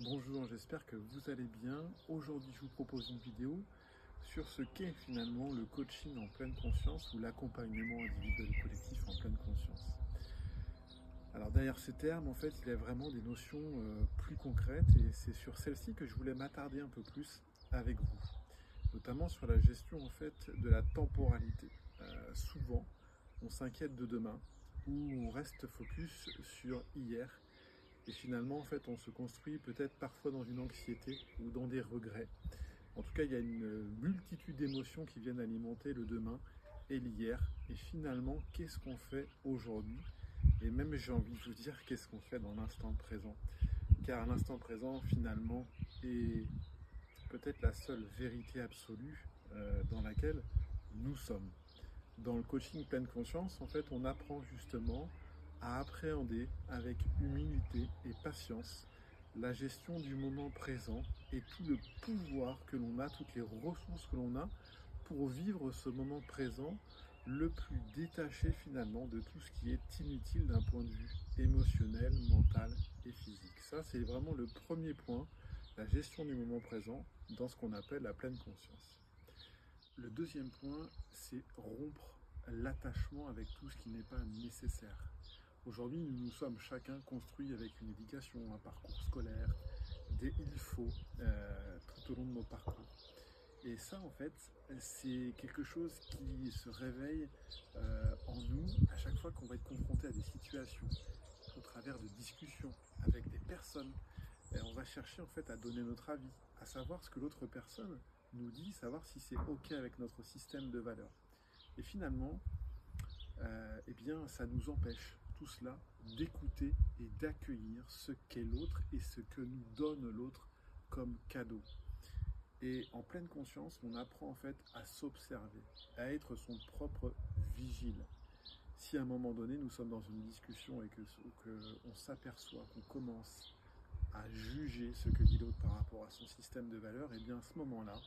Bonjour, j'espère que vous allez bien. Aujourd'hui, je vous propose une vidéo sur ce qu'est finalement le coaching en pleine conscience ou l'accompagnement individuel et collectif en pleine conscience. Alors derrière ces termes, en fait, il y a vraiment des notions plus concrètes et c'est sur celles-ci que je voulais m'attarder un peu plus avec vous, notamment sur la gestion en fait de la temporalité. Souvent, on s'inquiète de demain ou on reste focus sur hier. Et finalement, en fait, on se construit peut-être parfois dans une anxiété ou dans des regrets. En tout cas, il y a une multitude d'émotions qui viennent alimenter le demain et l'hier. Et finalement, qu'est-ce qu'on fait aujourd'hui? Et même, j'ai envie de vous dire, qu'est-ce qu'on fait dans l'instant présent? Car l'instant présent, finalement, est peut-être la seule vérité absolue dans laquelle nous sommes. Dans le coaching pleine conscience, en fait, on apprend justement à appréhender avec humilité et patience la gestion du moment présent et tout le pouvoir que l'on a, toutes les ressources que l'on a pour vivre ce moment présent le plus détaché finalement de tout ce qui est inutile d'un point de vue émotionnel, mental et physique. Ça, c'est vraiment le premier point, la gestion du moment présent dans ce qu'on appelle la pleine conscience. Le deuxième point, c'est rompre l'attachement avec tout ce qui n'est pas nécessaire. Aujourd'hui, nous sommes chacun construits avec une éducation, un parcours scolaire, des il faut tout au long de nos parcours. Et ça, en fait, c'est quelque chose qui se réveille en nous à chaque fois qu'on va être confronté à des situations, au travers de discussions avec des personnes. Et on va chercher en fait à donner notre avis, à savoir ce que l'autre personne nous dit, savoir si c'est OK avec notre système de valeurs. Et finalement, eh bien, ça nous empêche tout cela d'écouter et d'accueillir ce qu'est l'autre et ce que nous donne l'autre comme cadeau. Et en pleine conscience, on apprend en fait à s'observer, à être son propre vigile. Si à un moment donné, nous sommes dans une discussion et que on s'aperçoit qu'on commence à juger ce que dit l'autre par rapport à son système de valeurs, et bien à ce moment-là,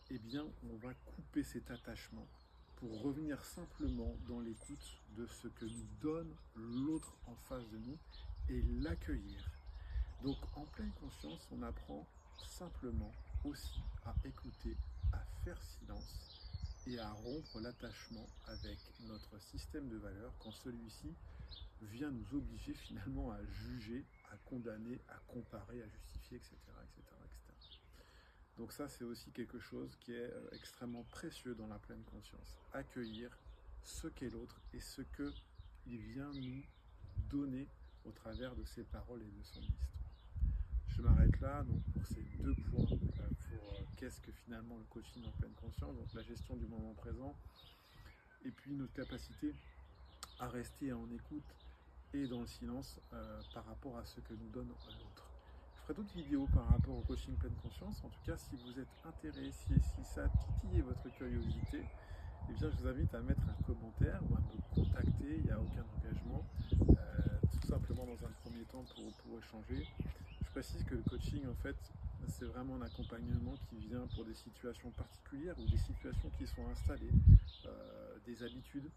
eh bien, on va couper cet attachement pour revenir simplement dans l'écoute de ce que nous donne l'autre en face de nous et l'accueillir. Donc en pleine conscience, on apprend simplement aussi à écouter, à faire silence et à rompre l'attachement avec notre système de valeurs quand celui-ci vient nous obliger finalement à juger, à condamner, à comparer, à justifier, etc. etc., etc. Donc ça, c'est aussi quelque chose qui est extrêmement précieux dans la pleine conscience. Accueillir ce qu'est l'autre et ce qu'il vient nous donner au travers de ses paroles et de son histoire. Je m'arrête là donc pour ces deux points pour qu'est-ce que finalement le coaching en pleine conscience, donc la gestion du moment présent et puis notre capacité à rester en écoute et dans le silence par rapport à ce que nous donne l'autre. Je ferai d'autres vidéos par rapport au coaching pleine conscience. En tout cas, si vous êtes intéressé, si ça a titillé votre curiosité, eh bien, je vous invite à mettre un commentaire ou à me contacter. Il n'y a aucun engagement, tout simplement dans un premier temps pour échanger. Je précise que le coaching, en fait, c'est vraiment un accompagnement qui vient pour des situations particulières ou des situations qui sont installées, des habitudes.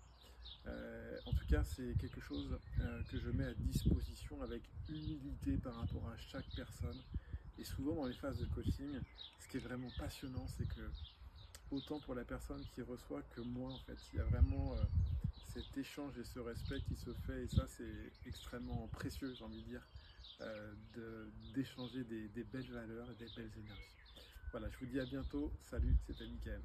En tout cas, c'est quelque chose que je mets à disposition avec humilité par rapport à chaque personne. Et souvent dans les phases de coaching, ce qui est vraiment passionnant, c'est que autant pour la personne qui reçoit que moi, en fait, il y a vraiment cet échange et ce respect qui se fait. Et ça, c'est extrêmement précieux, j'ai envie de dire, d'échanger des belles valeurs et des belles énergies. Voilà, je vous dis à bientôt. Salut, c'était Mickaël.